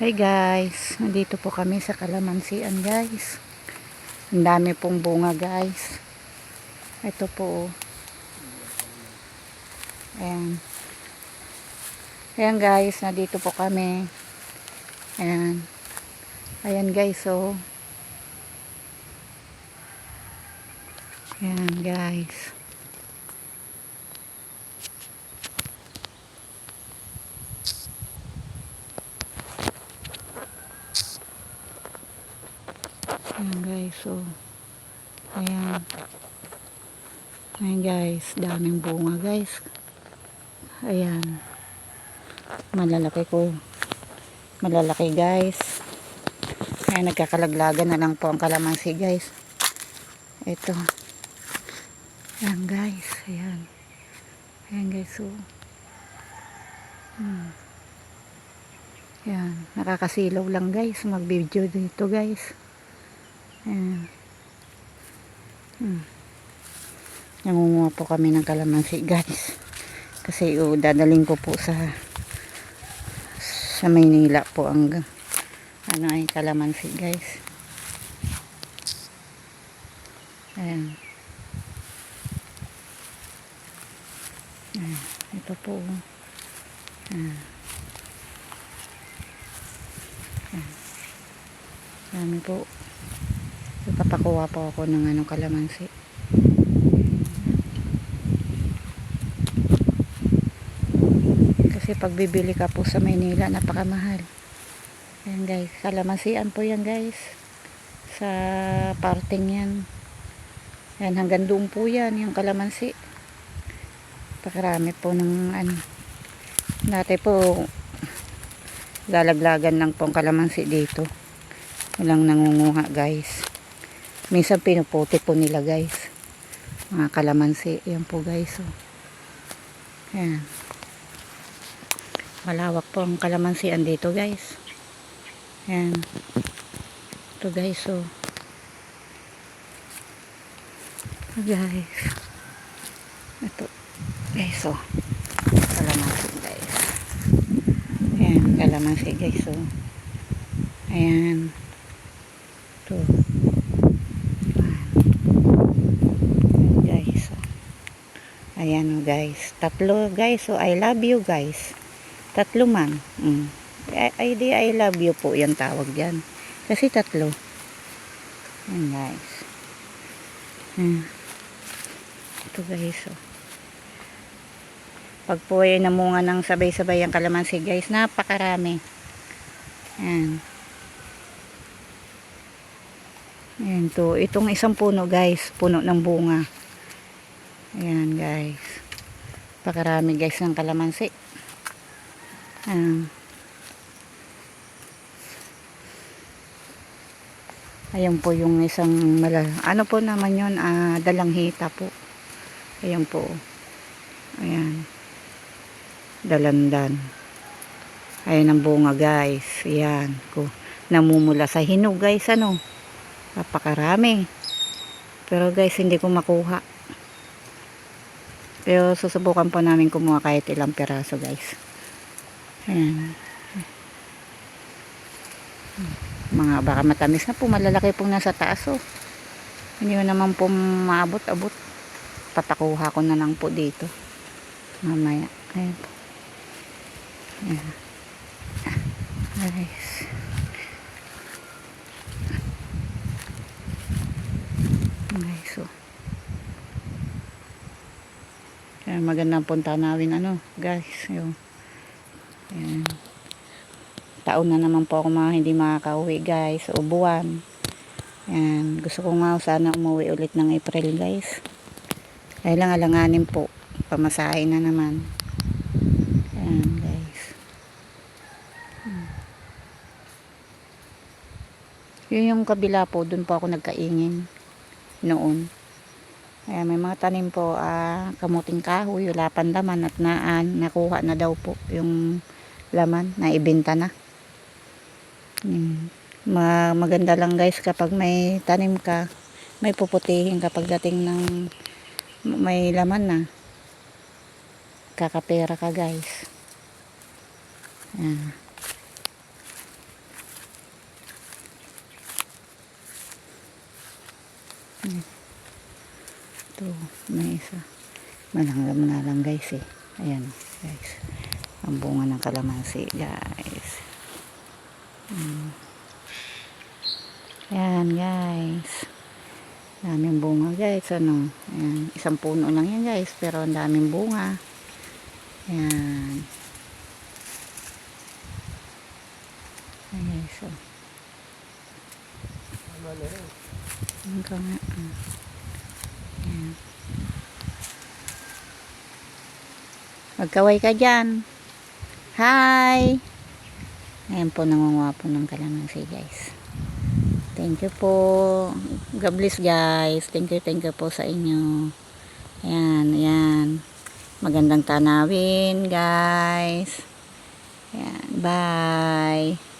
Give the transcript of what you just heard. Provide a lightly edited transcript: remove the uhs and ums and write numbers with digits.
Hi guys, nandito po kami sa kalamansian guys. Ang dami pong bunga guys. Ito po. Ayan. Ayan guys, nandito po kami. Ayan. Ayan guys, oh. Ayan guys. Ayan guys, oh. Ayan. Ayan guys, daming bunga guys. Ayan. Malalaki guys. Ayan, nagkakalaglagan na lang po ang kalamansi guys. Ito. Ayan guys, ayan. Ayan guys, oh. Ayan, nakakasilaw lang guys mag-video dito guys. Ayan. Nangunguha po kami ng kalamansi guys. Kasi dadaling ko po sa Maynila po ang ay kalamansi guys. Ayan. Ayan. Ito po. Ayan. Ayan. Dami po. Ipapakuha po ako ng kalamansi. Kasi pag bibili ka po sa Maynila, napakamahal. Ayan guys, kalamansian po yan guys. Sa parting yan. Ayan, hanggang doon po yan, yung kalamansi. Pakarami po ng dati po, lalaglagan lang po ang kalamansi dito. Walang nangunguha guys. Minsan pinuputi po nila guys. Mga kalamansi. Ayan po guys. Oh. Ayan. Malawak po ang kalamansian dito guys. Ayan. Ito guys. Oh. Ito guys. Ito guys. Oh. Kalamansi guys. Ayan. Kalamansi guys. Oh. Ayan. Ito. Guys. Oh. Ayan oh, guys. Tatlo guys. So I love you guys. Tatlo man. I love you po yung tawag dyan. Kasi tatlo. Ayan guys. Ito guys. Oh. Pag po ay namunga ng sabay-sabay ang kalamansi guys, napakarami. Ayan. Ayan to. Itong isang puno guys. Puno ng bunga. Ayan guys. Pakarami guys ng kalamansi. Ayan po yung isang ano po naman yun, dalanghita po. Ayan po. Ayan. Dalandan. Ayan ang bunga guys. Ayan. Namumula sa hinog guys. Ano? Napakarami. Pero guys, hindi ko makuha. Pero susubukan po namin kumuha kahit ilang piraso guys. Ayan. Mga baka matamis na po. Malalaki pong nasa taas. Oh. Hindi mo naman po maabot-abot. Patakuha ko na lang po dito. Mamaya. Ayan po. Ayan. Guys. Guys. Oh. Ayan, magandang punta namin guys. Yung ayan. Taon na naman po ako hindi makakauwi guys. O buwan. Ayan. Gusto ko nga sana umuwi ulit ng April guys. Kaya lang alanganin po. Pamasahin na naman. Ayan guys. Yun yung kabila po. Dun po ako nagkaingin. Noon. Ayan, may mga tanim po. Kamuting kahoy. Wala pang laman at nakuha na daw po yung laman. Naibenta na. Maganda lang guys kapag may tanim ka, may puputihin kapag dating ng may laman na, kakapera ka guys. May isa. Malanglam na lang guys eh. Ayan guys. Ang bunga ng kalamansi guys. Ayan guys. Daming bunga guys. Ano? Ayan. Isang puno lang yan guys. Pero ang daming bunga. Ayan. Ayan guys. So. Hanggang nga. Ayan. Magkaway ka dyan. Hi! Ayan po, nangunguha po ng kalamansi guys. Thank you po. God bless guys. Thank you po sa inyo. Ayan, ayan. Magandang tanawin guys. Ayan, bye.